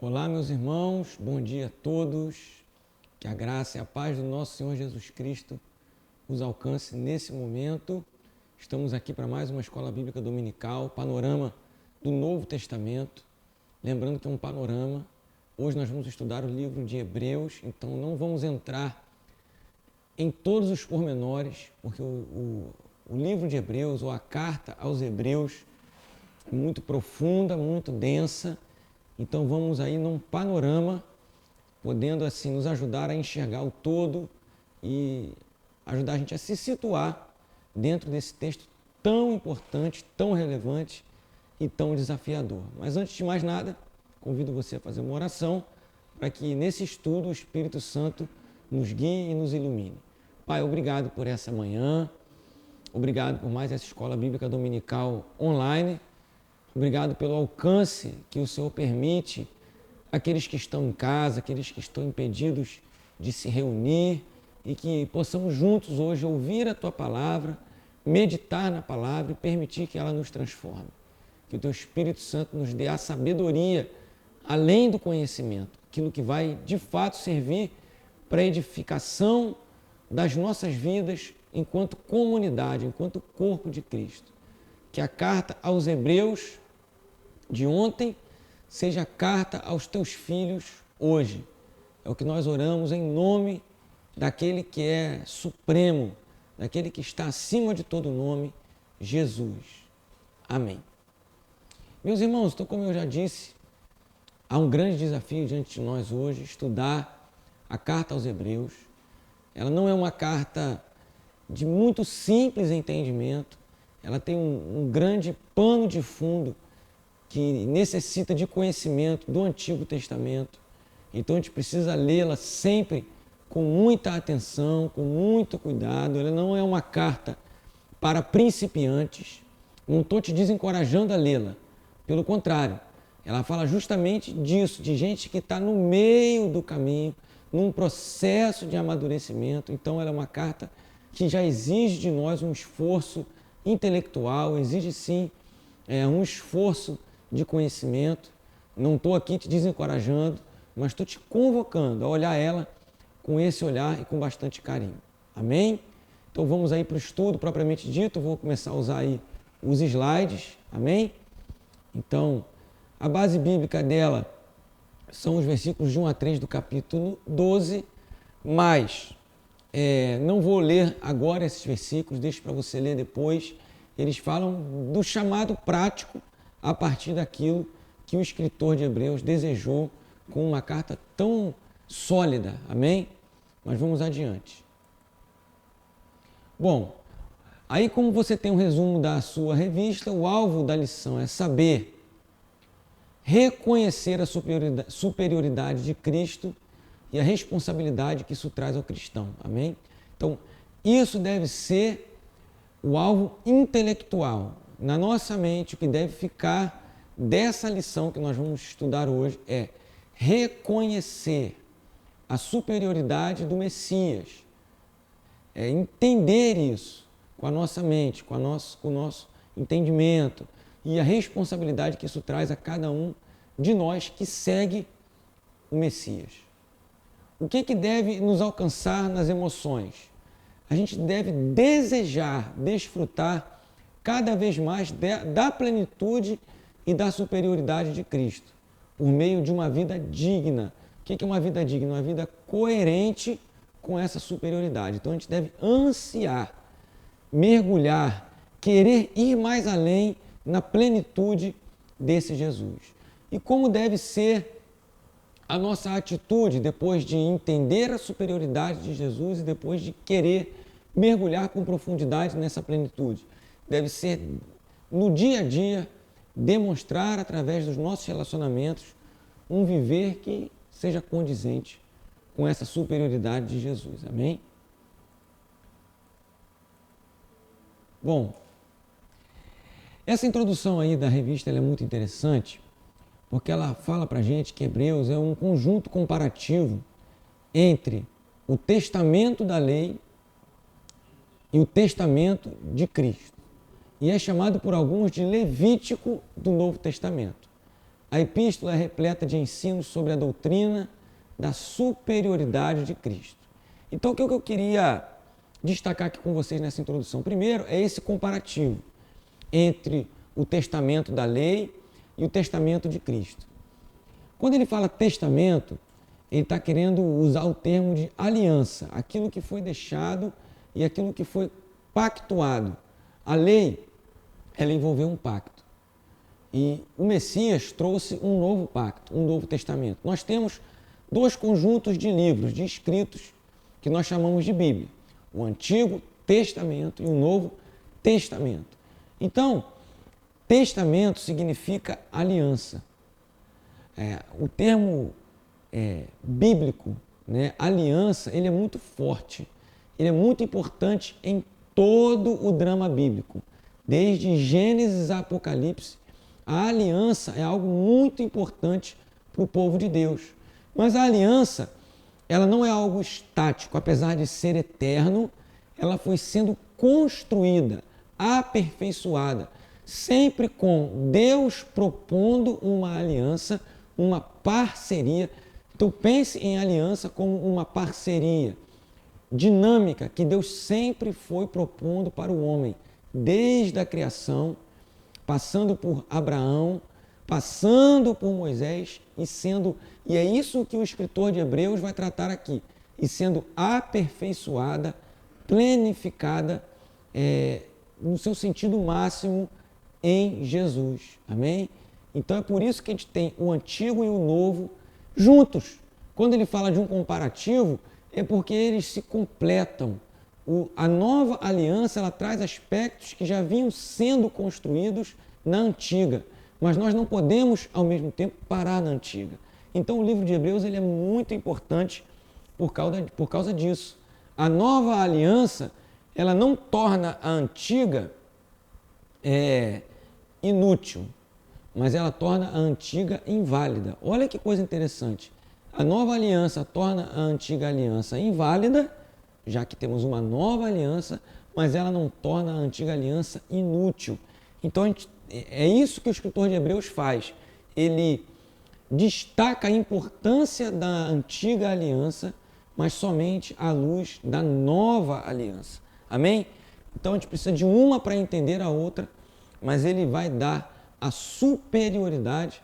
Olá, meus irmãos, bom dia a todos. Que a graça e a paz do nosso Senhor Jesus Cristo os alcance nesse momento. Estamos aqui para mais uma escola bíblica dominical, panorama do Novo Testamento. Lembrando que é um panorama. Hoje nós vamos estudar o livro de Hebreus, então não vamos entrar em todos os pormenores, porque o livro de Hebreus, ou a carta aos Hebreus, é muito profunda, muito densa. Então vamos aí num panorama, podendo assim nos ajudar a enxergar o todo e ajudar a gente a se situar dentro desse texto tão importante, tão relevante e tão desafiador. Mas antes de mais nada, convido você a fazer uma oração para que nesse estudo o Espírito Santo nos guie e nos ilumine. Pai, obrigado por essa manhã, obrigado por mais essa escola bíblica dominical online. Obrigado pelo alcance que o Senhor permite àqueles que estão em casa, aqueles que estão impedidos de se reunir e que possamos juntos hoje ouvir a Tua palavra, meditar na palavra e permitir que ela nos transforme. Que o Teu Espírito Santo nos dê a sabedoria além do conhecimento, aquilo que vai de fato servir para a edificação das nossas vidas enquanto comunidade, enquanto corpo de Cristo. Que a carta aos Hebreus de ontem seja a carta aos teus filhos hoje. É o que nós oramos em nome daquele que é supremo, daquele que está acima de todo nome, Jesus. Amém. Meus irmãos, então, como eu já disse, há um grande desafio diante de nós hoje, estudar a carta aos Hebreus. Ela não é uma carta de muito simples entendimento, ela tem um grande pano de fundo que necessita de conhecimento do Antigo Testamento. Então a gente precisa lê-la sempre com muita atenção, com muito cuidado. Ela não é uma carta para principiantes. Não estou te desencorajando a lê-la. Pelo contrário, ela fala justamente disso, de gente que está no meio do caminho, num processo de amadurecimento. Então ela é uma carta que já exige de nós um esforço intelectual, exige sim um esforço de conhecimento. Não estou aqui te desencorajando, mas estou te convocando a olhar ela com esse olhar e com bastante carinho. Amém? Então vamos aí para o estudo propriamente dito. Vou começar a usar aí os slides. Amém? Então, a base bíblica dela são os versículos de 1 a 3 do capítulo 12, mas não vou ler agora esses versículos, deixo para você ler depois. Eles falam do chamado prático a partir daquilo que o escritor de Hebreus desejou com uma carta tão sólida. Amém? Mas vamos adiante. Bom, aí como você tem um resumo da sua revista, o alvo da lição é saber reconhecer a superioridade de Cristo e a responsabilidade que isso traz ao cristão. Amém? Então, isso deve ser o alvo intelectual. Na nossa mente, o que deve ficar dessa lição que nós vamos estudar hoje é reconhecer a superioridade do Messias. É entender isso com a nossa mente, com o nosso entendimento e a responsabilidade que isso traz a cada um de nós que segue o Messias. O que deve nos alcançar nas emoções? A gente deve desejar, desfrutar cada vez mais da plenitude e da superioridade de Cristo, por meio de uma vida digna. O que é uma vida digna? Uma vida coerente com essa superioridade. Então a gente deve ansiar, mergulhar, querer ir mais além na plenitude desse Jesus. E como deve ser a nossa atitude depois de entender a superioridade de Jesus e depois de querer mergulhar com profundidade nessa plenitude? Deve ser, no dia a dia, demonstrar através dos nossos relacionamentos um viver que seja condizente com essa superioridade de Jesus. Amém? Bom, essa introdução aí da revista é muito interessante porque ela fala para a gente que Hebreus é um conjunto comparativo entre o testamento da lei e o testamento de Cristo. E é chamado por alguns de Levítico do Novo Testamento. A epístola é repleta de ensinos sobre a doutrina da superioridade de Cristo. Então, o que eu queria destacar aqui com vocês nessa introdução? Primeiro, é esse comparativo entre o testamento da lei e o testamento de Cristo. Quando ele fala testamento, ele está querendo usar o termo de aliança, aquilo que foi deixado e aquilo que foi pactuado. A lei, ela envolveu um pacto. E o Messias trouxe um novo pacto, um novo testamento. Nós temos dois conjuntos de livros, de escritos, que nós chamamos de Bíblia. O Antigo Testamento e o Novo Testamento. Então, testamento significa aliança. O termo bíblico, né, aliança, ele é muito forte. Ele é muito importante em todo o drama bíblico. Desde Gênesis a Apocalipse, a aliança é algo muito importante para o povo de Deus. Mas a aliança, ela não é algo estático, apesar de ser eterno, ela foi sendo construída, aperfeiçoada, sempre com Deus propondo uma aliança, uma parceria. Então pense em aliança como uma parceria dinâmica que Deus sempre foi propondo para o homem, desde a criação, passando por Abraão, passando por Moisés e é isso que o escritor de Hebreus vai tratar aqui, e sendo aperfeiçoada, planificada no seu sentido máximo em Jesus. Amém? Então é por isso que a gente tem o antigo e o novo juntos. Quando ele fala de um comparativo, é porque eles se completam. A nova aliança, ela traz aspectos que já vinham sendo construídos na antiga, mas nós não podemos, ao mesmo tempo, parar na antiga. Então o livro de Hebreus ele é muito importante por causa disso. A nova aliança, ela não torna a antiga inútil, mas ela torna a antiga inválida. Olha que coisa interessante. A nova aliança torna a antiga aliança inválida, já que temos uma nova aliança, mas ela não torna a antiga aliança inútil. Então, é isso que o escritor de Hebreus faz. Ele destaca a importância da antiga aliança, mas somente à luz da nova aliança. Amém? Então, a gente precisa de uma para entender a outra, mas ele vai dar a superioridade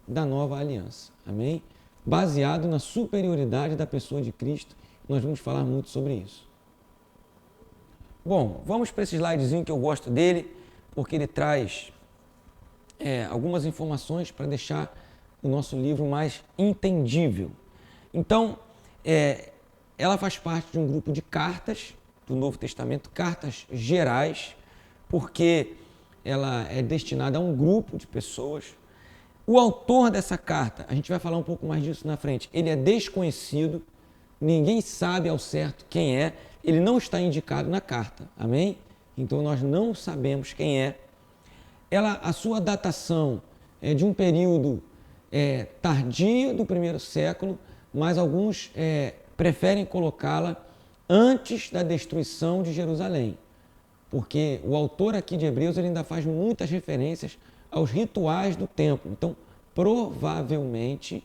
da nova aliança. Amém? Baseado na superioridade da pessoa de Cristo. Nós vamos falar muito sobre isso. Bom, vamos para esse slidezinho que eu gosto dele, porque ele traz algumas informações para deixar o nosso livro mais entendível. Então, ela faz parte de um grupo de cartas do Novo Testamento, cartas gerais, porque ela é destinada a um grupo de pessoas. O autor dessa carta, a gente vai falar um pouco mais disso na frente, ele é desconhecido, ninguém sabe ao certo quem é, ele não está indicado na carta, amém? Então nós não sabemos quem é. A sua datação é de um período tardio do primeiro século, mas alguns preferem colocá-la antes da destruição de Jerusalém, porque o autor aqui de Hebreus ele ainda faz muitas referências aos rituais do templo. Então, provavelmente,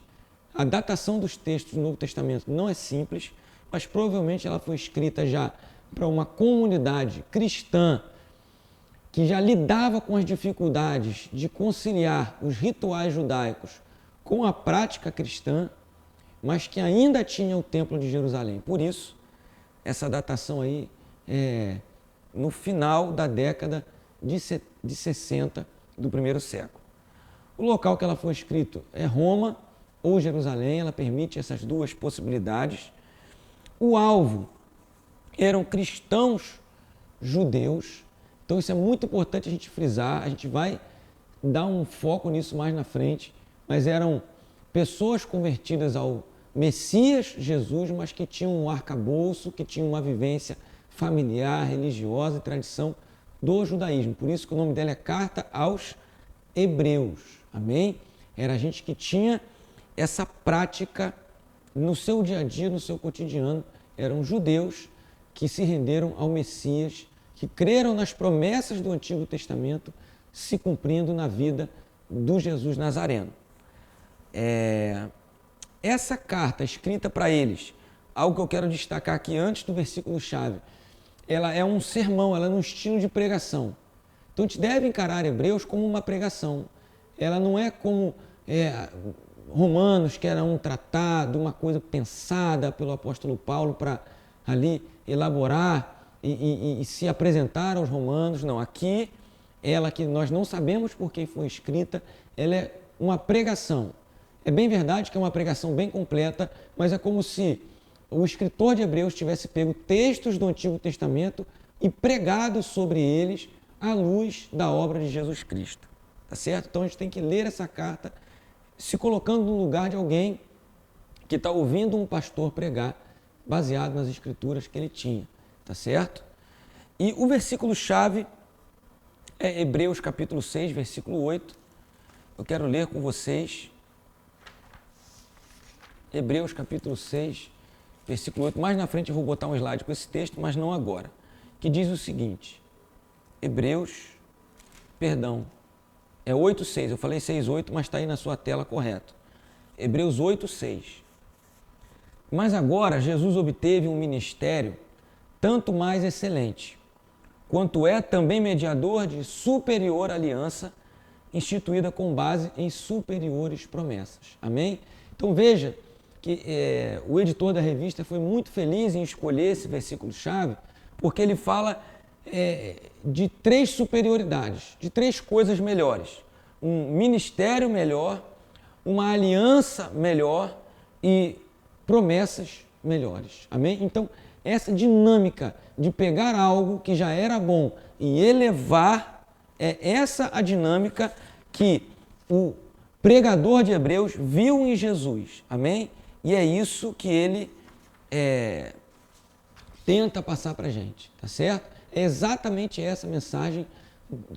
a datação dos textos do Novo Testamento não é simples, mas provavelmente ela foi escrita já para uma comunidade cristã que já lidava com as dificuldades de conciliar os rituais judaicos com a prática cristã, mas que ainda tinha o Templo de Jerusalém. Por isso, essa datação aí é no final da década de 60 do primeiro século. O local que ela foi escrito é Roma ou Jerusalém, ela permite essas duas possibilidades. O alvo eram cristãos judeus, então isso é muito importante a gente frisar, a gente vai dar um foco nisso mais na frente, mas eram pessoas convertidas ao Messias Jesus, mas que tinham um arcabouço, que tinham uma vivência familiar, religiosa e tradição do judaísmo. Por isso que o nome dela é Carta aos Hebreus. Amém? Era gente que tinha essa prática no seu dia a dia, no seu cotidiano. Eram judeus que se renderam ao Messias, que creram nas promessas do Antigo Testamento se cumprindo na vida do Jesus Nazareno. essa carta escrita para eles, algo que eu quero destacar aqui antes do versículo-chave, ela é um sermão, ela é um estilo de pregação. Então a gente deve encarar Hebreus como uma pregação. Ela não é como Romanos, que era um tratado, uma coisa pensada pelo apóstolo Paulo para ali elaborar e se apresentar aos romanos. Não, aqui, ela que nós não sabemos por quem foi escrita, ela é uma pregação. É bem verdade que é uma pregação bem completa, mas é como se o escritor de Hebreus tivesse pego textos do Antigo Testamento e pregado sobre eles à luz da obra de Jesus Cristo. Tá certo? Então a gente tem que ler essa carta se colocando no lugar de alguém que está ouvindo um pastor pregar, baseado nas escrituras que ele tinha. Tá certo? E o versículo-chave é Hebreus capítulo 6, versículo 8. Eu quero ler com vocês Hebreus capítulo 6, versículo 8. Mais na frente eu vou botar um slide com esse texto, mas não agora. Que diz o seguinte, é 8:6. Eu falei 6:8, mas está aí na sua tela correto. Hebreus 8:6. Mas agora Jesus obteve um ministério tanto mais excelente, quanto é também mediador de superior aliança, instituída com base em superiores promessas. Amém? Então veja que o editor da revista foi muito feliz em escolher esse versículo-chave, porque ele fala de três superioridades, de três coisas melhores. Um ministério melhor, uma aliança melhor e promessas melhores. Amém? Então, essa dinâmica de pegar algo que já era bom e elevar, é essa a dinâmica que o pregador de Hebreus viu em Jesus. Amém? E é isso que ele tenta passar para a gente, tá certo? É exatamente essa mensagem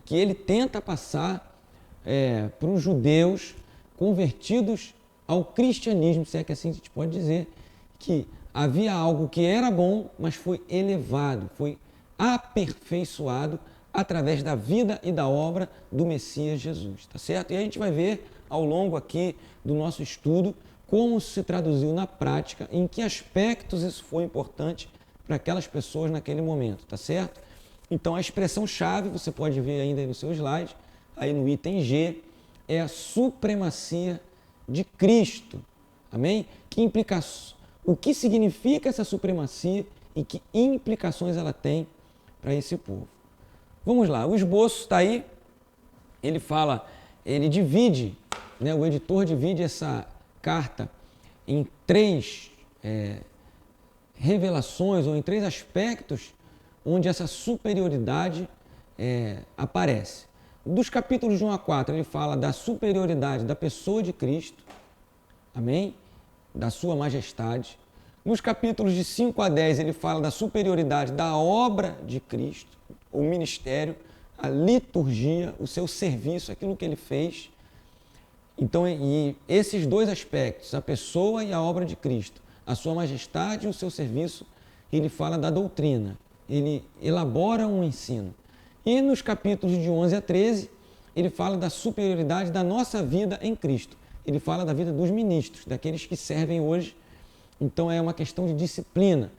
que ele tenta passar para os judeus convertidos ao cristianismo, se é que assim a gente pode dizer, que havia algo que era bom, mas foi elevado, foi aperfeiçoado através da vida e da obra do Messias Jesus, tá certo? E a gente vai ver ao longo aqui do nosso estudo como se traduziu na prática, em que aspectos isso foi importante para aquelas pessoas naquele momento, tá certo? Então a expressão-chave, você pode ver ainda aí no seu slide, aí no item G, é a supremacia de Cristo. Amém? O que significa essa supremacia e que implicações ela tem para esse povo? Vamos lá, o esboço está aí, ele divide, o editor divide essa carta em três revelações ou em três aspectos onde essa superioridade aparece. Dos capítulos de 1 a 4, ele fala da superioridade da pessoa de Cristo, amém? Da sua majestade. Nos capítulos de 5 a 10, ele fala da superioridade da obra de Cristo, o ministério, a liturgia, o seu serviço, aquilo que ele fez. Então, e esses dois aspectos, a pessoa e a obra de Cristo, a sua majestade e o seu serviço, ele fala da doutrina, ele elabora um ensino. E nos capítulos de 11 a 13, ele fala da superioridade da nossa vida em Cristo. Ele fala da vida dos ministros, daqueles que servem hoje. Então é uma questão de disciplina.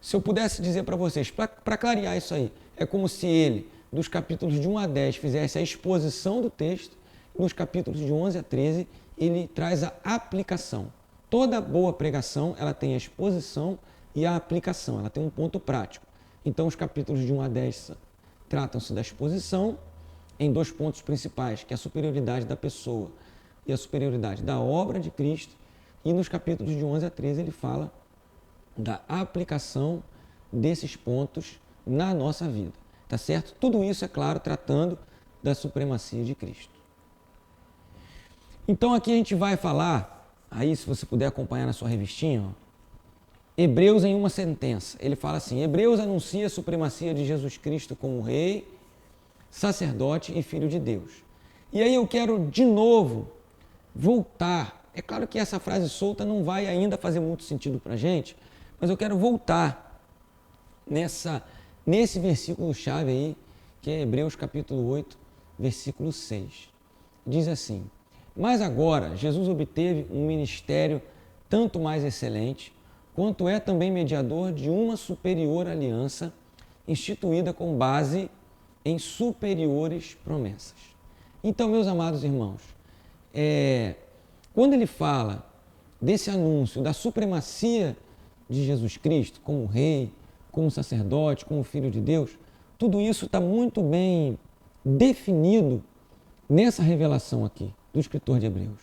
Se eu pudesse dizer para vocês, para clarear isso aí, é como se ele, dos capítulos de 1 a 10, fizesse a exposição do texto, e nos capítulos de 11 a 13, ele traz a aplicação. Toda boa pregação, ela tem a exposição e a aplicação, ela tem um ponto prático. Então os capítulos de 1 a 10 tratam-se da exposição em dois pontos principais, que é a superioridade da pessoa e a superioridade da obra de Cristo. E nos capítulos de 11 a 13 ele fala da aplicação desses pontos na nossa vida, tá certo? Tudo isso, é claro, tratando da supremacia de Cristo. Então aqui a gente vai falar, aí se você puder acompanhar na sua revistinha, Hebreus em uma sentença. Ele fala assim, Hebreus anuncia a supremacia de Jesus Cristo como rei, sacerdote e filho de Deus. E aí eu quero de novo voltar. É claro que essa frase solta não vai ainda fazer muito sentido para a gente, mas eu quero voltar nesse versículo-chave aí, que é Hebreus capítulo 8, versículo 6. Diz assim, Mas agora, Jesus obteve um ministério tanto mais excelente, quanto é também mediador de uma superior aliança, instituída com base em superiores promessas. Então, meus amados irmãos, quando ele fala desse anúncio da supremacia de Jesus Cristo como rei, como sacerdote, como filho de Deus, tudo isso está muito bem definido nessa revelação aqui do escritor de Hebreus.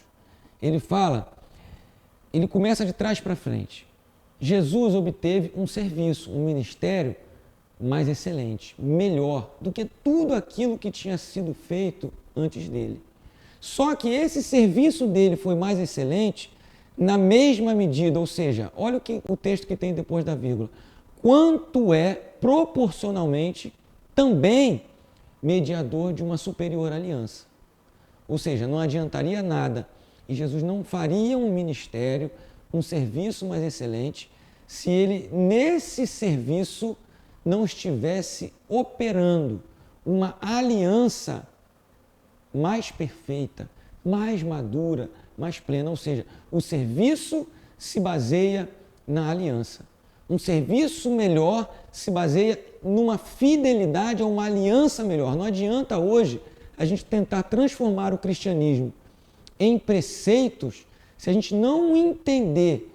Ele começa de trás para frente. Jesus obteve um serviço, um ministério mais excelente, melhor do que tudo aquilo que tinha sido feito antes dele. Só que esse serviço dele foi mais excelente na mesma medida, ou seja, olha o texto que tem depois da vírgula, quanto é proporcionalmente também mediador de uma superior aliança. Ou seja, não adiantaria nada e Jesus não faria um ministério, um serviço mais excelente, se ele, nesse serviço, não estivesse operando uma aliança mais perfeita, mais madura, mais plena. Ou seja, o serviço se baseia na aliança. Um serviço melhor se baseia numa fidelidade a uma aliança melhor. Não adianta hoje a gente tentar transformar o cristianismo em preceitos se a gente não entender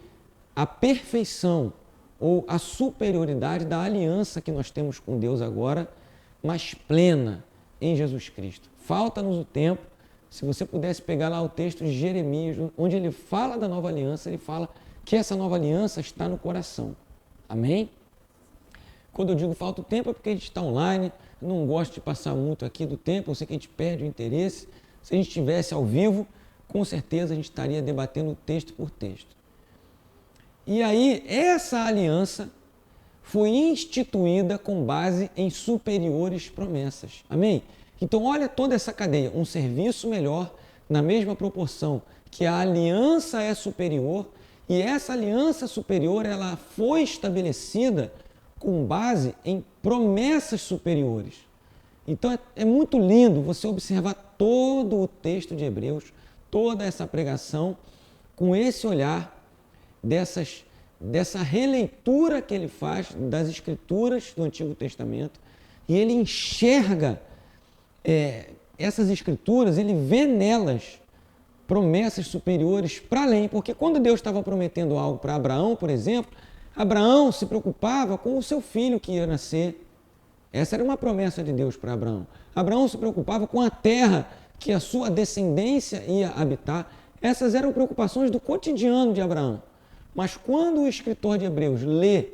a perfeição ou a superioridade da aliança que nós temos com Deus agora, mas plena em Jesus Cristo. Falta-nos o tempo. Se você pudesse pegar lá o texto de Jeremias, onde ele fala da nova aliança, ele fala que essa nova aliança está no coração. Amém? Quando eu digo falta o tempo é porque a gente está online, eu não gosto de passar muito aqui do tempo, eu sei que a gente perde o interesse. Se a gente estivesse ao vivo, com certeza a gente estaria debatendo texto por texto. E aí, essa aliança foi instituída com base em superiores promessas. Amém? Então, olha toda essa cadeia. Um serviço melhor, na mesma proporção que a aliança é superior, e essa aliança superior ela foi estabelecida com base em promessas superiores. Então, é muito lindo você observar todo o texto de Hebreus, toda essa pregação, com esse olhar dessa releitura que ele faz das Escrituras do Antigo Testamento, e ele enxerga essas Escrituras, ele vê nelas promessas superiores para além, porque quando Deus estava prometendo algo para Abraão, por exemplo, Abraão se preocupava com o seu filho que ia nascer. Essa era uma promessa de Deus para Abraão. Abraão se preocupava com a terra que a sua descendência ia habitar. Essas eram preocupações do cotidiano de Abraão. Mas quando o escritor de Hebreus lê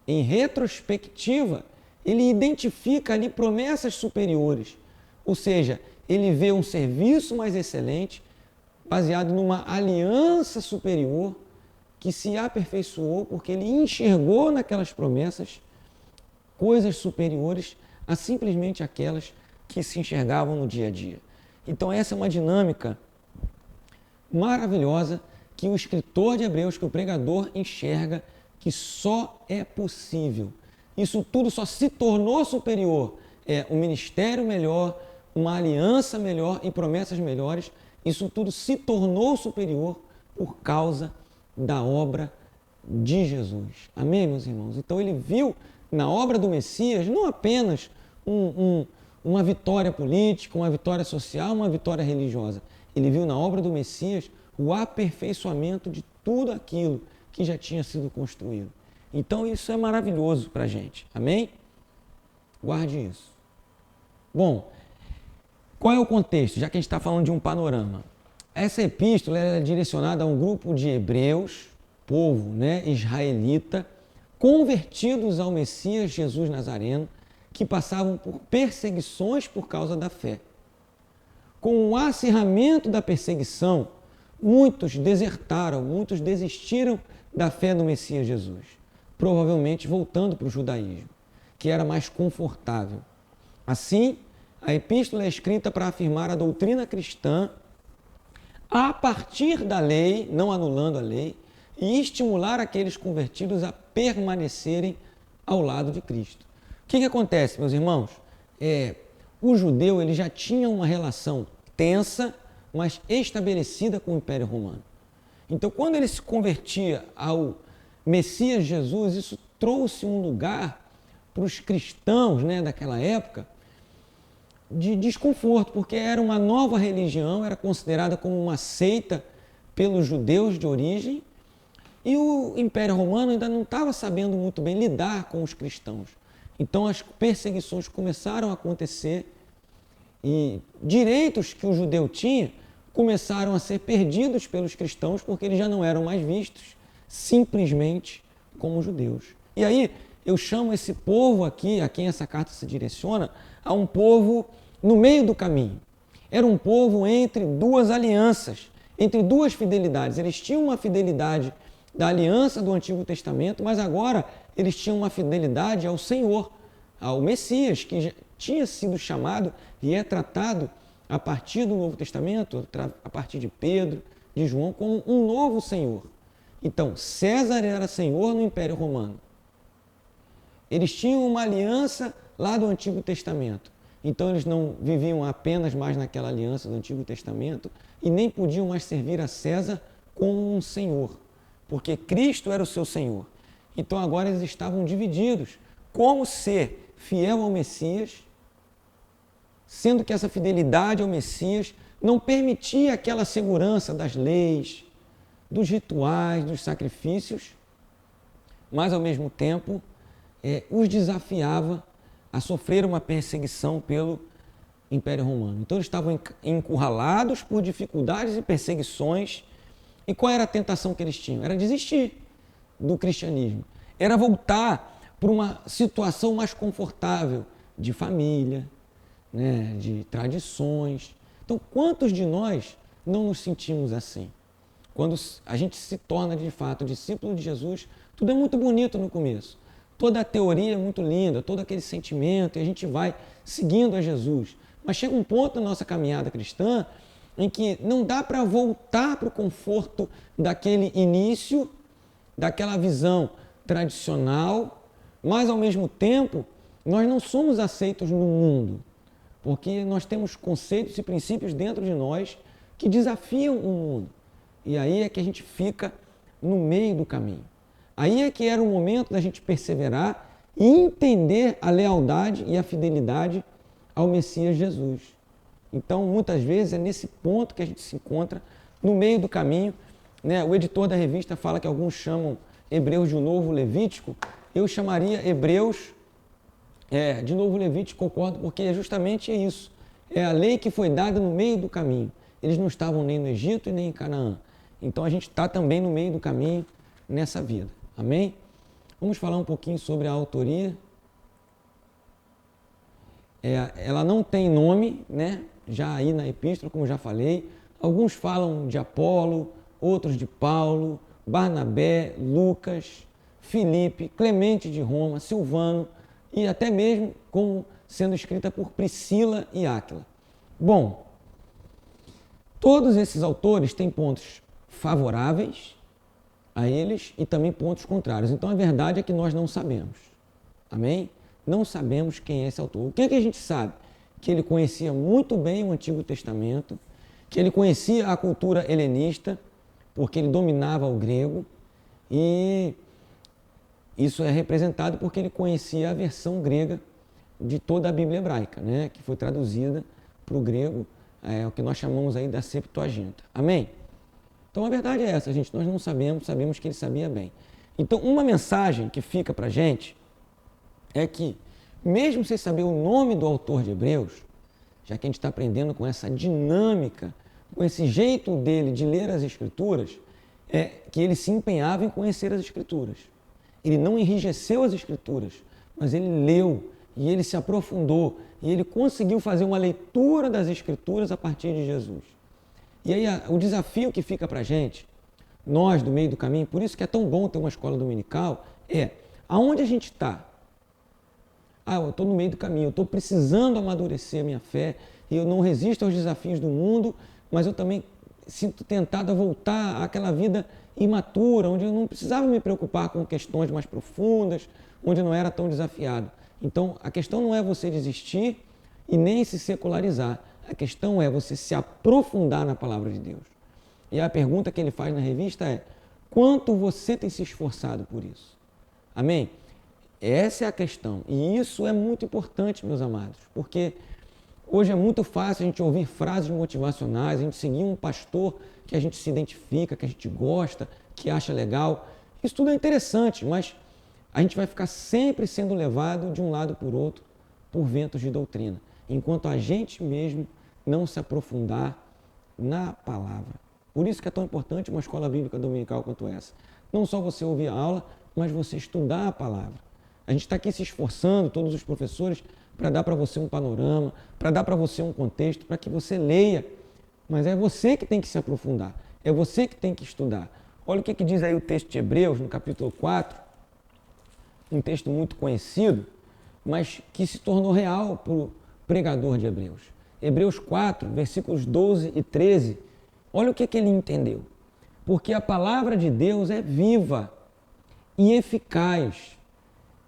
em retrospectiva, ele identifica ali promessas superiores. Ou seja, ele vê um serviço mais excelente, baseado numa aliança superior, que se aperfeiçoou porque ele enxergou naquelas promessas coisas superiores a simplesmente aquelas que se enxergavam no dia a dia. Então essa é uma dinâmica maravilhosa que o escritor de Hebreus, que o pregador enxerga que só é possível. Isso tudo só se tornou superior. Um ministério melhor, uma aliança melhor e promessas melhores. Isso tudo se tornou superior por causa da obra de Jesus. Amém, meus irmãos? Então ele viu na obra do Messias não apenas uma vitória política, uma vitória social, uma vitória religiosa. Ele viu na obra do Messias o aperfeiçoamento de tudo aquilo que já tinha sido construído. Então isso é maravilhoso para a gente. Amém? Guarde isso. Bom, qual é o contexto? Já que a gente está falando de um panorama. Essa epístola é direcionada a um grupo de hebreus, povo israelita, convertidos ao Messias Jesus Nazareno, que passavam por perseguições por causa da fé. Com o acirramento da perseguição, muitos desertaram, muitos desistiram da fé no Messias Jesus, provavelmente voltando para o judaísmo, que era mais confortável. Assim, a epístola é escrita para afirmar a doutrina cristã a partir da lei, não anulando a lei, e estimular aqueles convertidos a permanecerem ao lado de Cristo. O que acontece, meus irmãos? O judeu ele já tinha uma relação tensa, mas estabelecida com o Império Romano. Então, quando ele se convertia ao Messias Jesus, isso trouxe um lugar para os cristãos, né, daquela época de desconforto, porque era uma nova religião, era considerada como uma seita pelos judeus de origem, e o Império Romano ainda não estava sabendo muito bem lidar com os cristãos. Então as perseguições começaram a acontecer e direitos que o judeu tinha começaram a ser perdidos pelos cristãos porque eles já não eram mais vistos simplesmente como judeus. E aí eu chamo esse povo aqui, a quem essa carta se direciona, a um povo no meio do caminho. Era um povo entre duas alianças, entre duas fidelidades. Eles tinham uma fidelidade da aliança do Antigo Testamento, mas agora eles tinham uma fidelidade ao Senhor, ao Messias, que já tinha sido chamado e é tratado a partir do Novo Testamento, a partir de Pedro, de João, como um novo Senhor. Então, César era Senhor no Império Romano. Eles tinham uma aliança lá do Antigo Testamento. Então, eles não viviam apenas mais naquela aliança do Antigo Testamento e nem podiam mais servir a César como um Senhor, porque Cristo era o seu Senhor. Então, agora eles estavam divididos. Como ser fiel ao Messias, sendo que essa fidelidade ao Messias não permitia aquela segurança das leis, dos rituais, dos sacrifícios, mas ao mesmo tempo os desafiava a sofrer uma perseguição pelo Império Romano. Então eles estavam encurralados por dificuldades e perseguições. E qual era a tentação que eles tinham? Era desistir do cristianismo. Era voltar para uma situação mais confortável de família, né, de tradições. Então, quantos de nós não nos sentimos assim? Quando a gente se torna, de fato, discípulo de Jesus, tudo é muito bonito no começo. Toda a teoria é muito linda, todo aquele sentimento, e a gente vai seguindo a Jesus. Mas chega um ponto na nossa caminhada cristã em que não dá para voltar para o conforto daquele início, daquela visão tradicional, mas, ao mesmo tempo, nós não somos aceitos no mundo, porque nós temos conceitos e princípios dentro de nós que desafiam o mundo. E aí é que a gente fica no meio do caminho. Aí é que era o momento da gente perseverar e entender a lealdade e a fidelidade ao Messias Jesus. Então, muitas vezes, é nesse ponto que a gente se encontra no meio do caminho, né? O editor da revista fala que alguns chamam Hebreus de um novo Levítico. Eu chamaria Hebreus de novo Levítico, concordo, porque é justamente isso. É a lei que foi dada no meio do caminho. Eles não estavam nem no Egito e nem em Canaã. Então, a gente está também no meio do caminho nessa vida. Amém? Vamos falar um pouquinho sobre a autoria. Ela não tem nome, né? Já aí na epístola, como já falei. Alguns falam de Apolo, outros de Paulo, Barnabé, Lucas, Filipe, Clemente de Roma, Silvano e até mesmo como sendo escrita por Priscila e Áquila. Bom, todos esses autores têm pontos favoráveis a eles e também pontos contrários. Então, a verdade é que nós não sabemos. Amém? Não sabemos quem é esse autor. O que a gente sabe? Que ele conhecia muito bem o Antigo Testamento, que ele conhecia a cultura helenista, porque ele dominava o grego, e isso é representado porque ele conhecia a versão grega de toda a Bíblia hebraica, né? Que foi traduzida para o grego, o que nós chamamos aí da Septuaginta. Amém? Então, a verdade é essa, gente. Nós não sabemos, sabemos que ele sabia bem. Então, uma mensagem que fica para a gente é que, mesmo sem saber o nome do autor de Hebreus, já que a gente está aprendendo com essa dinâmica, com esse jeito dele de ler as Escrituras, é que ele se empenhava em conhecer as Escrituras. Ele não enrijeceu as Escrituras, mas ele leu e ele se aprofundou e ele conseguiu fazer uma leitura das Escrituras a partir de Jesus. E aí o desafio que fica para a gente, nós do meio do caminho, por isso que é tão bom ter uma escola dominical, aonde a gente está? Eu estou no meio do caminho, eu estou precisando amadurecer a minha fé e eu não resisto aos desafios do mundo, mas eu também sinto tentado a voltar àquela vida imatura, onde eu não precisava me preocupar com questões mais profundas, onde eu não era tão desafiado. Então, a questão não é você desistir e nem se secularizar. A questão é você se aprofundar na palavra de Deus. E a pergunta que ele faz na revista é: quanto você tem se esforçado por isso? Amém? Essa é a questão. E isso é muito importante, meus amados, porque hoje é muito fácil a gente ouvir frases motivacionais, a gente seguir um pastor que a gente se identifica, que a gente gosta, que acha legal. Isso tudo é interessante, mas a gente vai ficar sempre sendo levado de um lado por outro por ventos de doutrina, enquanto a gente mesmo não se aprofundar na palavra. Por isso que é tão importante uma escola bíblica dominical quanto essa. Não só você ouvir a aula, mas você estudar a palavra. A gente está aqui se esforçando, todos os professores, para dar para você um panorama, para dar para você um contexto, para que você leia. Mas é você que tem que se aprofundar, é você que tem que estudar. Olha o que diz aí o texto de Hebreus, no capítulo 4, um texto muito conhecido, mas que se tornou real para o pregador de Hebreus. Hebreus 4, versículos 12 e 13, olha o que ele entendeu. Porque a palavra de Deus é viva e eficaz.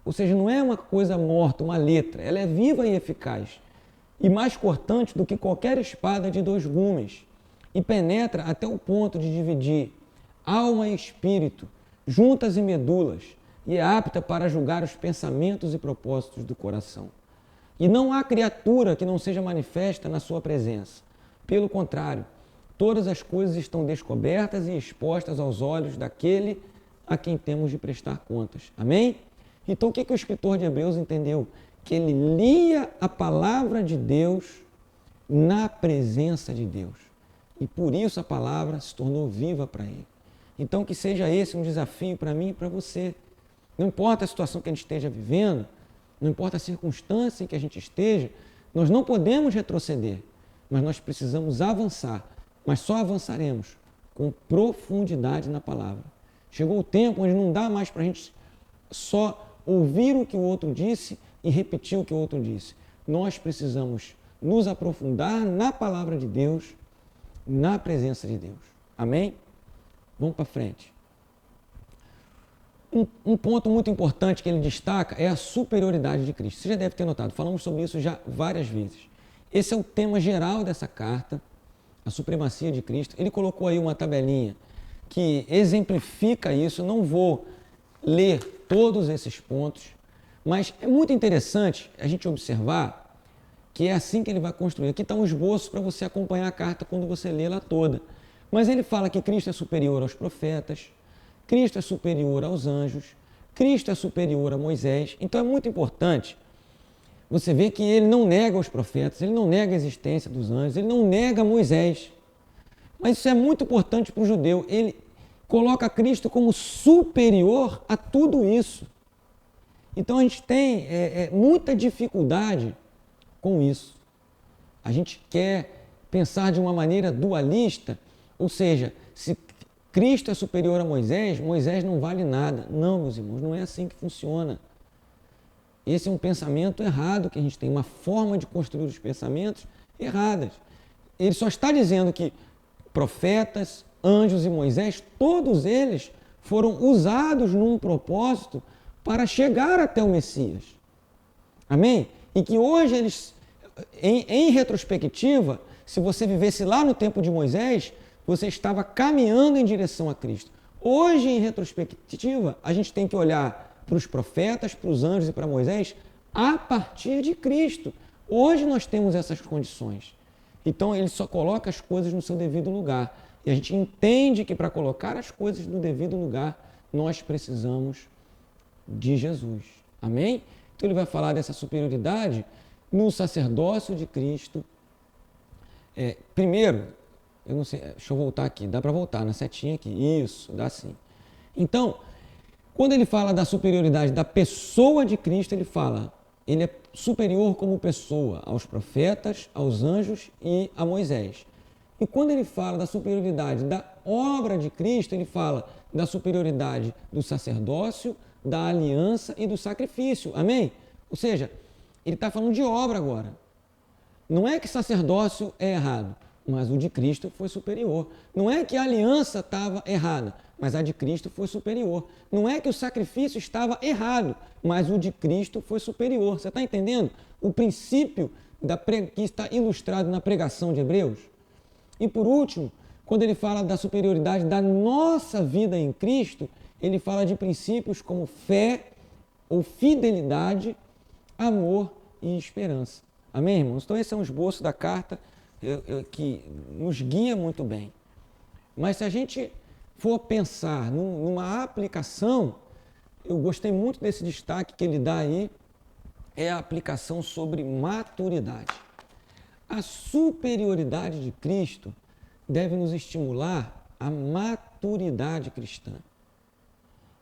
Ou seja, não é uma coisa morta, uma letra. Ela é viva e eficaz. E mais cortante do que qualquer espada de 2 gumes. E penetra até o ponto de dividir alma e espírito, juntas e medulas, e é apta para julgar os pensamentos e propósitos do coração. E não há criatura que não seja manifesta na sua presença. Pelo contrário, todas as coisas estão descobertas e expostas aos olhos daquele a quem temos de prestar contas. Amém? Então, o que o escritor de Hebreus entendeu? Que ele lia a palavra de Deus na presença de Deus. E por isso a palavra se tornou viva para ele. Então, que seja esse um desafio para mim e para você. Não importa a situação que a gente esteja vivendo, não importa a circunstância em que a gente esteja, nós não podemos retroceder, mas nós precisamos avançar. Mas só avançaremos com profundidade na palavra. Chegou o tempo onde não dá mais para a gente só ouvir o que o outro disse e repetir o que o outro disse. Nós precisamos nos aprofundar na palavra de Deus, na presença de Deus. Amém? Vamos para frente. Um ponto muito importante que ele destaca é a superioridade de Cristo. Você já deve ter notado, falamos sobre isso já várias vezes. Esse é o tema geral dessa carta, a supremacia de Cristo. Ele colocou aí uma tabelinha que exemplifica isso. Não vou ler todos esses pontos, mas é muito interessante a gente observar que é assim que ele vai construir. Aqui está um esboço para você acompanhar a carta quando você lê ela toda. Mas ele fala que Cristo é superior aos profetas, Cristo é superior aos anjos, Cristo é superior a Moisés. Então é muito importante você ver que ele não nega os profetas, ele não nega a existência dos anjos, ele não nega Moisés. Mas isso é muito importante para o judeu. Ele coloca Cristo como superior a tudo isso. Então a gente tem muita dificuldade com isso. A gente quer pensar de uma maneira dualista, ou seja, se Cristo é superior a Moisés, Moisés não vale nada. Não, meus irmãos, não é assim que funciona. Esse é um pensamento errado que a gente tem, uma forma de construir os pensamentos erradas. Ele só está dizendo que profetas, anjos e Moisés, todos eles foram usados num propósito para chegar até o Messias. Amém? E que hoje eles, em retrospectiva, se você vivesse lá no tempo de Moisés, você estava caminhando em direção a Cristo. Hoje, em retrospectiva, a gente tem que olhar para os profetas, para os anjos e para Moisés a partir de Cristo. Hoje nós temos essas condições. Então, ele só coloca as coisas no seu devido lugar. E a gente entende que para colocar as coisas no devido lugar, nós precisamos de Jesus. Amém? Então, ele vai falar dessa superioridade no sacerdócio de Cristo. Primeiro, eu não sei, deixa eu voltar aqui, dá para voltar na setinha aqui, isso, dá sim. Então, quando ele fala da superioridade da pessoa de Cristo, ele fala, ele é superior como pessoa aos profetas, aos anjos e a Moisés. E quando ele fala da superioridade da obra de Cristo, ele fala da superioridade do sacerdócio, da aliança e do sacrifício, amém? Ou seja, ele está falando de obra agora. Não é que sacerdócio é errado, mas o de Cristo foi superior. Não é que a aliança estava errada, mas a de Cristo foi superior. Não é que o sacrifício estava errado, mas o de Cristo foi superior. Você está entendendo? O princípio que está ilustrado na pregação de Hebreus. E por último, quando ele fala da superioridade da nossa vida em Cristo, ele fala de princípios como fé ou fidelidade, amor e esperança. Amém, irmãos? Então esse é um esboço da carta que nos guia muito bem. Mas se a gente for pensar numa aplicação, eu gostei muito desse destaque que ele dá aí, é a aplicação sobre maturidade. A superioridade de Cristo deve nos estimular à maturidade cristã.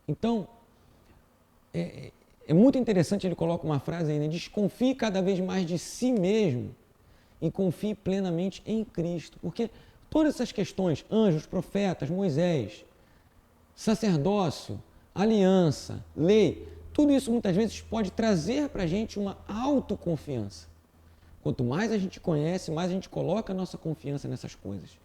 Então, é muito interessante, ele coloca uma frase aí, né? Desconfie cada vez mais de si mesmo e confie plenamente em Cristo. Porque todas essas questões, anjos, profetas, Moisés, sacerdócio, aliança, lei, tudo isso muitas vezes pode trazer para a gente uma autoconfiança. Quanto mais a gente conhece, mais a gente coloca a nossa confiança nessas coisas.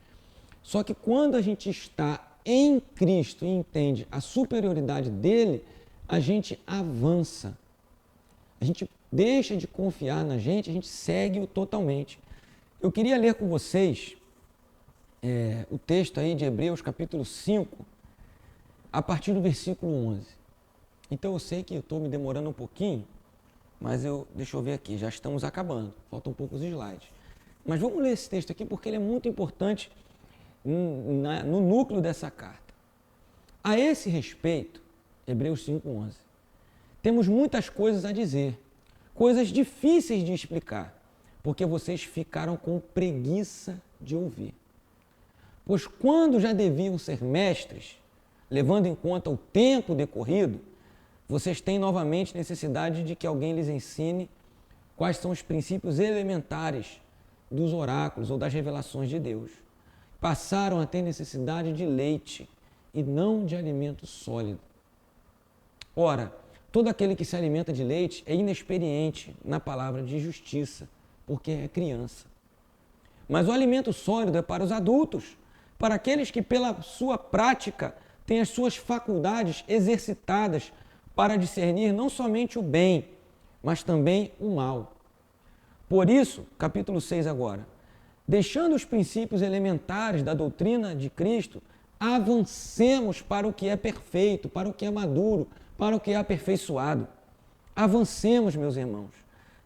Só que quando a gente está em Cristo e entende a superioridade dele, a gente avança. A gente deixa de confiar na gente, a gente segue-o totalmente. Eu queria ler com vocês o texto aí de Hebreus, capítulo 5, a partir do versículo 11. Então eu sei que eu estou me demorando um pouquinho, mas deixa eu ver aqui, já estamos acabando, faltam poucos slides. Mas vamos ler esse texto aqui porque ele é muito importante no núcleo dessa carta. A esse respeito, Hebreus 5:11, temos muitas coisas a dizer, coisas difíceis de explicar, porque vocês ficaram com preguiça de ouvir. Pois quando já deviam ser mestres, levando em conta o tempo decorrido, vocês têm novamente necessidade de que alguém lhes ensine quais são os princípios elementares dos oráculos ou das revelações de Deus. Passaram a ter necessidade de leite e não de alimento sólido. Ora, todo aquele que se alimenta de leite é inexperiente na palavra de justiça, porque é criança. Mas o alimento sólido é para os adultos, para aqueles que pela sua prática têm as suas faculdades exercitadas para discernir não somente o bem, mas também o mal. Por isso, capítulo 6 agora, deixando os princípios elementares da doutrina de Cristo, avancemos para o que é perfeito, para o que é maduro, para o que é aperfeiçoado. Avancemos, meus irmãos,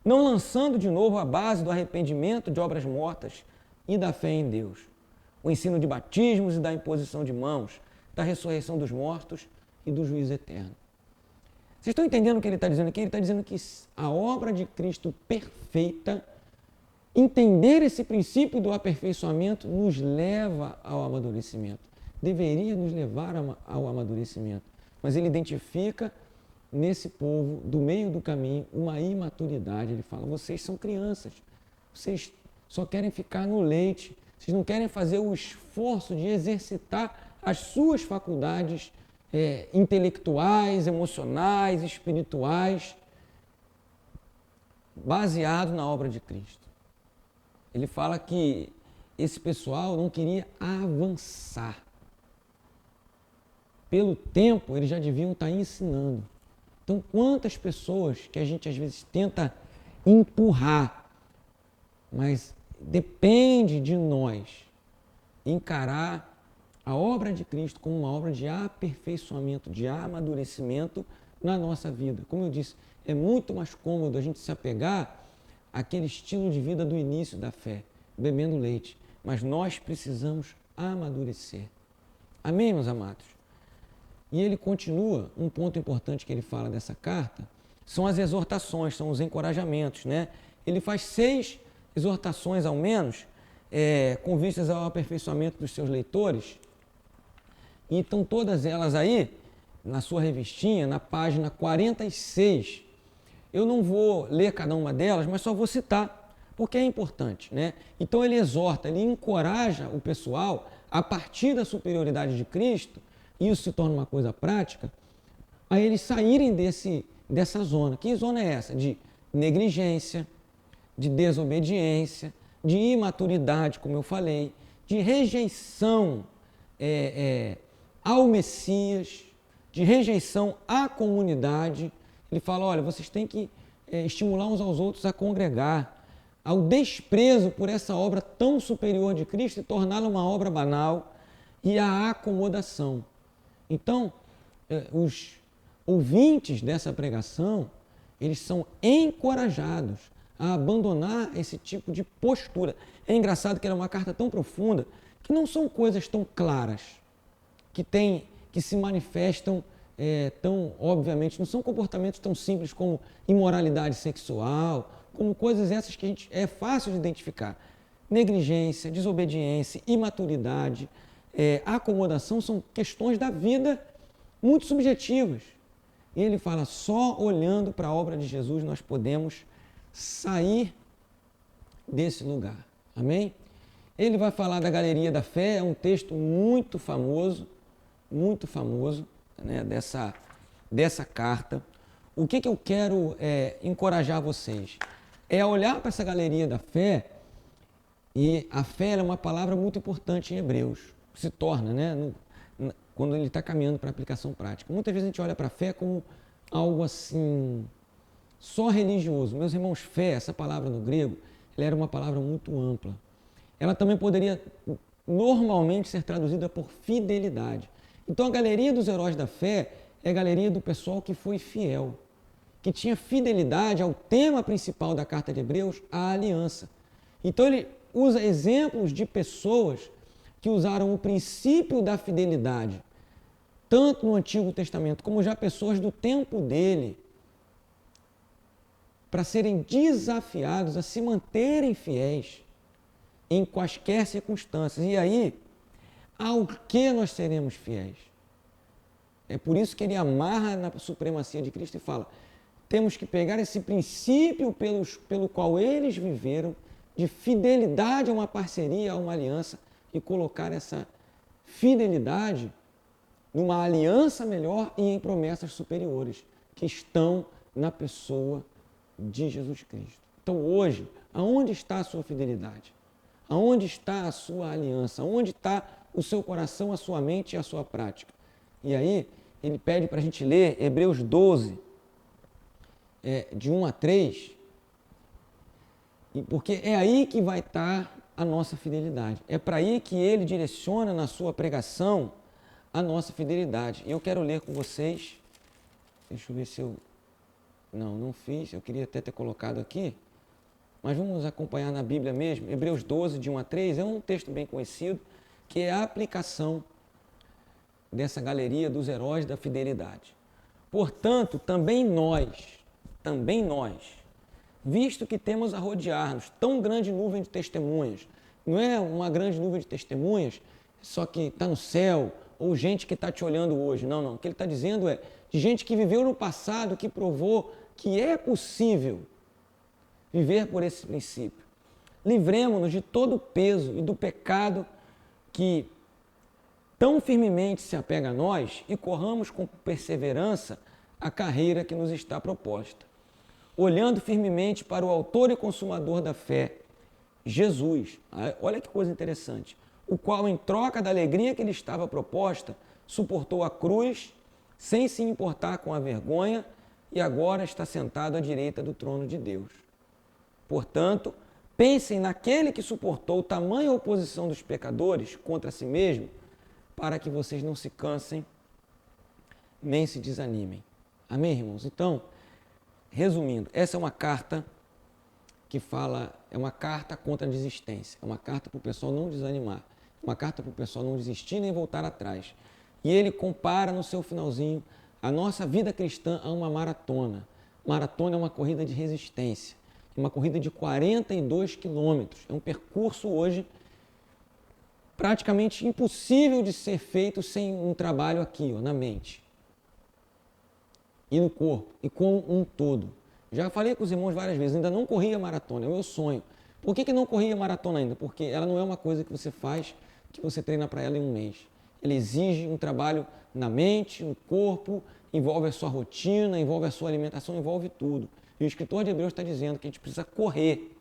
não lançando de novo a base do arrependimento de obras mortas e da fé em Deus, o ensino de batismos e da imposição de mãos, da ressurreição dos mortos e do juízo eterno. Vocês estão entendendo o que ele está dizendo aqui? Ele está dizendo que a obra de Cristo perfeita, entender esse princípio do aperfeiçoamento nos leva ao amadurecimento. Deveria nos levar ao amadurecimento. Mas ele identifica nesse povo, do meio do caminho, uma imaturidade. Ele fala, vocês são crianças, vocês só querem ficar no leite, vocês não querem fazer o esforço de exercitar as suas faculdades intelectuais, emocionais, espirituais, baseado na obra de Cristo. Ele fala que esse pessoal não queria avançar. Pelo tempo, eles já deviam estar ensinando. Então, quantas pessoas que a gente às vezes tenta empurrar, mas depende de nós encarar a obra de Cristo como uma obra de aperfeiçoamento, de amadurecimento na nossa vida. Como eu disse, é muito mais cômodo a gente se apegar àquele estilo de vida do início da fé, bebendo leite. Mas nós precisamos amadurecer. Amém, meus amados? E ele continua, um ponto importante que ele fala dessa carta, são as exortações, são os encorajamentos, né? Ele faz 6 exortações ao menos, com vistas ao aperfeiçoamento dos seus leitores. E estão todas elas aí, na sua revistinha, na página 46. Eu não vou ler cada uma delas, mas só vou citar, porque é importante, né? Então ele exorta, ele encoraja o pessoal, a partir da superioridade de Cristo, e isso se torna uma coisa prática, a eles saírem dessa zona. Que zona é essa? De negligência, de desobediência, de imaturidade, como eu falei, de rejeição ao Messias, de rejeição à comunidade. Ele fala, olha, vocês têm que estimular uns aos outros a congregar, ao desprezo por essa obra tão superior de Cristo e torná-la uma obra banal e à acomodação. Então, os ouvintes dessa pregação, eles são encorajados a abandonar esse tipo de postura. É engraçado que ela é uma carta tão profunda que não são coisas tão claras, que se manifestam tão obviamente, não são comportamentos tão simples como imoralidade sexual, como coisas essas que é fácil de identificar. Negligência, desobediência, imaturidade, acomodação são questões da vida muito subjetivas. E ele fala, só olhando para a obra de Jesus nós podemos sair desse lugar. Amém? Ele vai falar da galeria da fé, é um texto muito famoso, né, dessa carta. O que eu quero encorajar vocês? É olhar para essa galeria da fé, e a fé é uma palavra muito importante em Hebreus, se torna, né, quando ele está caminhando para a aplicação prática. Muitas vezes a gente olha para a fé como algo assim, só religioso. Meus irmãos, fé, essa palavra no grego, ela era uma palavra muito ampla. Ela também poderia normalmente ser traduzida por fidelidade. Então a galeria dos heróis da fé é a galeria do pessoal que foi fiel, que tinha fidelidade ao tema principal da carta de Hebreus, a aliança. Então ele usa exemplos de pessoas que usaram o princípio da fidelidade, tanto no Antigo Testamento como já pessoas do tempo dele, para serem desafiados a se manterem fiéis em quaisquer circunstâncias. E aí, ao que nós seremos fiéis? É por isso que ele amarra na supremacia de Cristo e fala, temos que pegar esse princípio pelo qual eles viveram, de fidelidade a uma parceria, a uma aliança, e colocar essa fidelidade numa aliança melhor e em promessas superiores, que estão na pessoa de Jesus Cristo. Então hoje, aonde está a sua fidelidade? Aonde está a sua aliança? Aonde está o seu coração, a sua mente e a sua prática? E aí, ele pede para a gente ler Hebreus 12, de 1 a 3, porque é aí que vai estar a nossa fidelidade. É para aí que ele direciona na sua pregação a nossa fidelidade. E eu quero ler com vocês, deixa eu ver se eu... Não fiz, eu queria até ter colocado aqui, mas vamos acompanhar na Bíblia mesmo. Hebreus 12, de 1 a 3, é um texto bem conhecido, que é a aplicação dessa galeria dos heróis da fidelidade. Portanto, também nós, visto que temos a rodear-nos tão grande nuvem de testemunhas, não é uma grande nuvem de testemunhas, só que está no céu, ou gente que está te olhando hoje. Não. O que ele está dizendo é de gente que viveu no passado, que provou que é possível viver por esse princípio. Livremo-nos de todo o peso e do pecado que tão firmemente se apega a nós e corramos com perseverança a carreira que nos está proposta. Olhando firmemente para o autor e consumador da fé, Jesus. Olha que coisa interessante. O qual, em troca da alegria que lhe estava proposta, suportou a cruz, sem se importar com a vergonha, e agora está sentado à direita do trono de Deus. Portanto, pensem naquele que suportou tamanha oposição dos pecadores contra si mesmo, para que vocês não se cansem nem se desanimem. Amém, irmãos? Então, resumindo, essa é uma carta que fala, é uma carta contra a desistência, é uma carta para o pessoal não desanimar, uma carta para o pessoal não desistir nem voltar atrás. E ele compara no seu finalzinho a nossa vida cristã a uma maratona. Maratona é uma corrida de resistência, uma corrida de 42 quilômetros. É um percurso hoje praticamente impossível de ser feito sem um trabalho aqui, na mente e no corpo, e com um todo. Já falei com os irmãos várias vezes, ainda não corri a maratona, é o meu sonho. Por que não corri a maratona ainda? Porque ela não é uma coisa que você faz, que você treina para ela em um mês. Ela exige um trabalho na mente, no corpo, envolve a sua rotina, envolve a sua alimentação, envolve tudo. E o escritor de Hebreus está dizendo que a gente precisa correr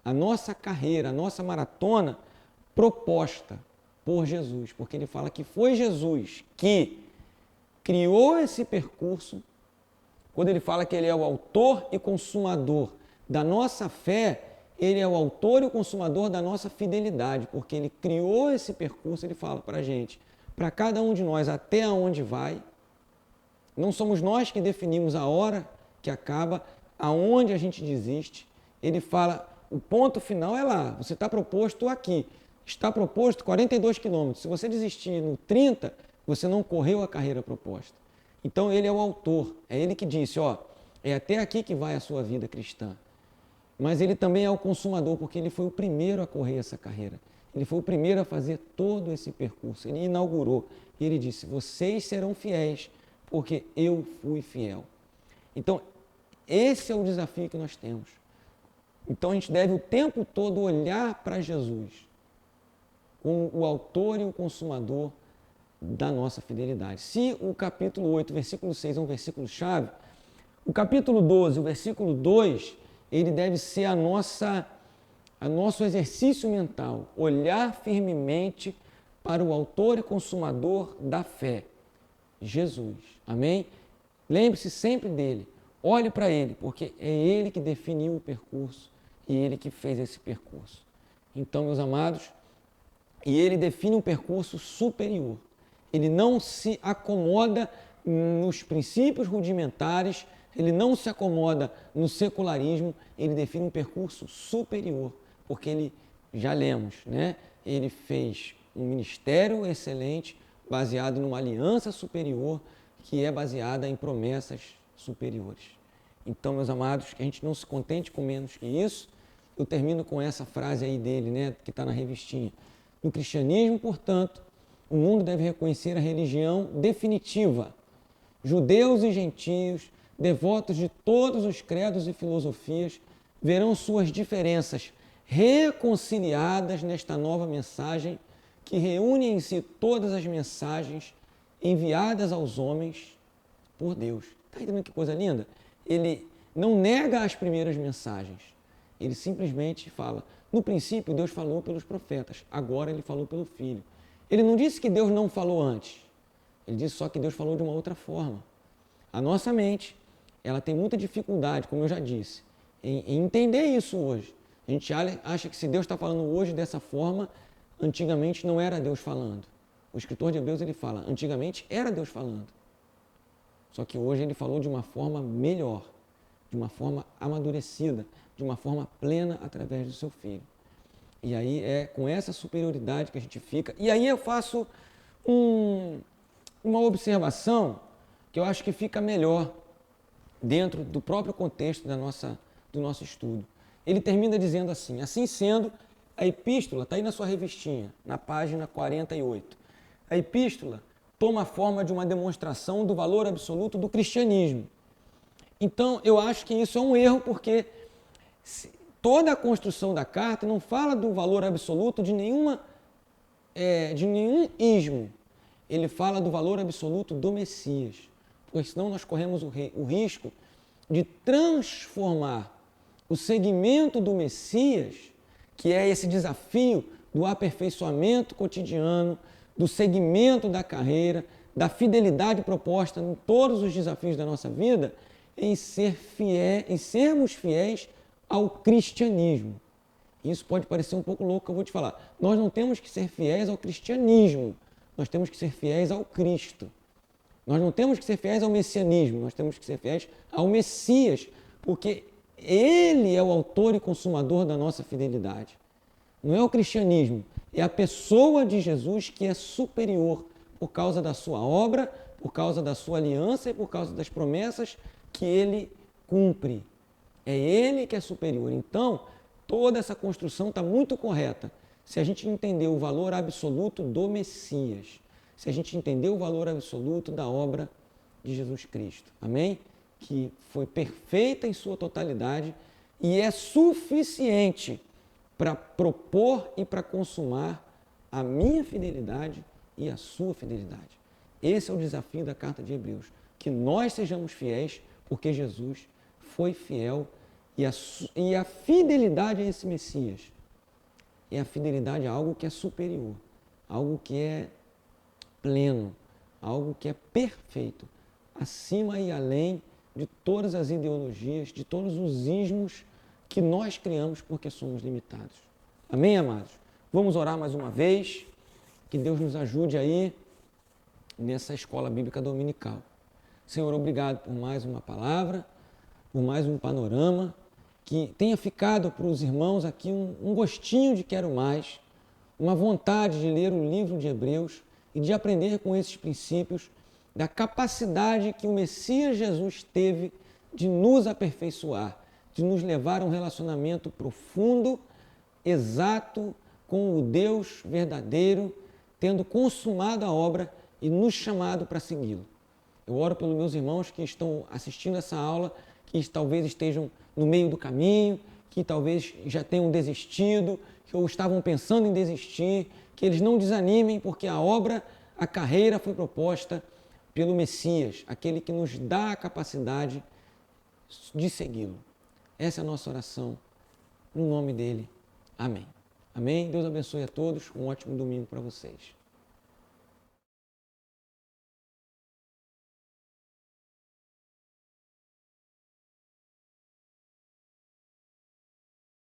a nossa carreira, a nossa maratona proposta por Jesus, porque ele fala que foi Jesus que criou esse percurso. Quando ele fala que ele é o autor e consumador da nossa fé, ele é o autor e o consumador da nossa fidelidade, porque ele criou esse percurso, ele fala para a gente, para cada um de nós, até onde vai. Não somos nós que definimos a hora que acaba, aonde a gente desiste. Ele fala, o ponto final é lá, você está proposto aqui. Está proposto 42 quilômetros. Se você desistir no 30, você não correu a carreira proposta. Então ele é o autor, é ele que disse, ó, é até aqui que vai a sua vida cristã. Mas ele também é o consumador, porque ele foi o primeiro a correr essa carreira. Ele foi o primeiro a fazer todo esse percurso. Ele inaugurou. E ele disse, vocês serão fiéis, porque eu fui fiel. Então, esse é o desafio que nós temos. Então, a gente deve o tempo todo olhar para Jesus como o autor e o consumador da nossa fidelidade. Se o capítulo 8, versículo 6 é um versículo-chave, o capítulo 12, o versículo 2, ele deve ser a nosso exercício mental, olhar firmemente para o autor e consumador da fé, Jesus. Amém? Lembre-se sempre dele, olhe para ele, porque é ele que definiu o percurso e ele que fez esse percurso. Então, meus amados, e ele define um percurso superior. Ele não se acomoda nos princípios rudimentares, ele não se acomoda no secularismo, ele define um percurso superior, porque ele, já lemos, né? Ele fez um ministério excelente, baseado numa aliança superior, que é baseada em promessas superiores. Então, meus amados, que a gente não se contente com menos que isso. Eu termino com essa frase aí dele, né, que está na revistinha. No cristianismo, portanto, o mundo deve reconhecer a religião definitiva. Judeus e gentios, devotos de todos os credos e filosofias, verão suas diferenças reconciliadas nesta nova mensagem que reúne em si todas as mensagens enviadas aos homens por Deus. Está entendendo que coisa linda? Ele não nega as primeiras mensagens. Ele simplesmente fala, no princípio Deus falou pelos profetas, agora ele falou pelo Filho. Ele não disse que Deus não falou antes, ele disse só que Deus falou de uma outra forma. A nossa mente, ela tem muita dificuldade, como eu já disse, em entender isso hoje. A gente acha que se Deus está falando hoje dessa forma, antigamente não era Deus falando. O escritor de Hebreus ele fala, antigamente era Deus falando. Só que hoje ele falou de uma forma melhor, de uma forma amadurecida, de uma forma plena através do seu Filho. E aí é com essa superioridade que a gente fica. E aí eu faço uma observação que eu acho que fica melhor dentro do próprio contexto do nosso estudo. Ele termina dizendo assim, assim sendo, a epístola, está aí na sua revistinha, na página 48. A epístola toma a forma de uma demonstração do valor absoluto do cristianismo. Então, eu acho que isso é um erro, porque toda a construção da carta não fala do valor absoluto de nenhum ismo. Ele fala do valor absoluto do Messias, porque senão nós corremos o risco de transformar o segmento do Messias, que é esse desafio do aperfeiçoamento cotidiano, do segmento da carreira, da fidelidade proposta em todos os desafios da nossa vida, em sermos fiéis ao cristianismo. Isso pode parecer um pouco louco, que eu vou te falar. Nós não temos que ser fiéis ao cristianismo, nós temos que ser fiéis ao Cristo. Nós não temos que ser fiéis ao messianismo, nós temos que ser fiéis ao Messias, porque ele é o autor e consumador da nossa fidelidade. Não é o cristianismo, é a pessoa de Jesus que é superior por causa da sua obra, por causa da sua aliança e por causa das promessas que ele cumpre. É ele que é superior. Então, toda essa construção está muito correta. Se a gente entender o valor absoluto do Messias, se a gente entender o valor absoluto da obra de Jesus Cristo. Amém? Que foi perfeita em sua totalidade e é suficiente para propor e para consumar a minha fidelidade e a sua fidelidade. Esse é o desafio da carta de Hebreus, que nós sejamos fiéis porque Jesus foi fiel e a fidelidade a esse Messias é a fidelidade a algo que é superior, algo que é pleno, algo que é perfeito, acima e além de todas as ideologias, de todos os ismos que nós criamos porque somos limitados. Amém, amados? Vamos orar mais uma vez, que Deus nos ajude aí nessa escola bíblica dominical. Senhor, obrigado por mais uma palavra, por mais um panorama, que tenha ficado para os irmãos aqui um gostinho de quero mais, uma vontade de ler o livro de Hebreus e de aprender com esses princípios da capacidade que o Messias Jesus teve de nos aperfeiçoar, de nos levar a um relacionamento profundo, exato, com o Deus verdadeiro, tendo consumado a obra e nos chamado para segui-lo. Eu oro pelos meus irmãos que estão assistindo essa aula, que talvez estejam no meio do caminho, que talvez já tenham desistido, ou estavam pensando em desistir, que eles não desanimem, porque a obra, a carreira foi proposta pelo Messias, aquele que nos dá a capacidade de segui-lo. Essa é a nossa oração, no nome dele. Amém. Amém. Deus abençoe a todos. Um ótimo domingo para vocês.